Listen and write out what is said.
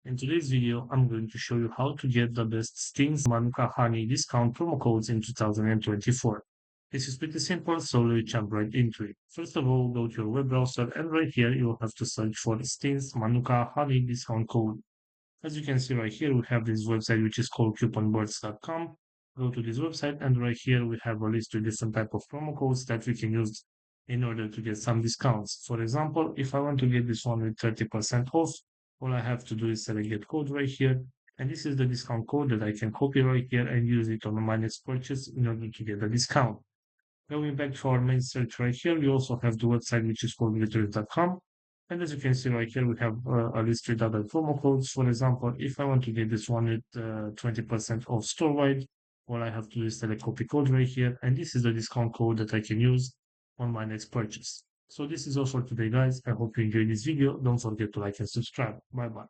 In today's video, I'm going to show you how to get the best Steens Makuna Honey discount promo codes in 2024. This is pretty simple, so let's jump right into it. First of all, go to your web browser and right here you will have to search for Steens Makuna Honey discount code. As you can see right here, we have this website which is called couponboards.com. Go to this website and right here we have a list of different type of promo codes that we can use in order to get some discounts. For example, if I want to get this one with 30% off, all I have to do is select get code right here. And this is the discount code that I can copy right here and use it on my next purchase in order to get the discount. Going back to our main search right here, we also have the website which is called glitters.com. And as you can see right here, we have a list with other promo codes. For example, if I want to get this one with 20% off store-wide, all I have to do is select copy code right here. And this is the discount code that I can use on my next purchase. So this is all for today, guys. I hope you enjoyed this video. Don't forget to like and subscribe. Bye bye.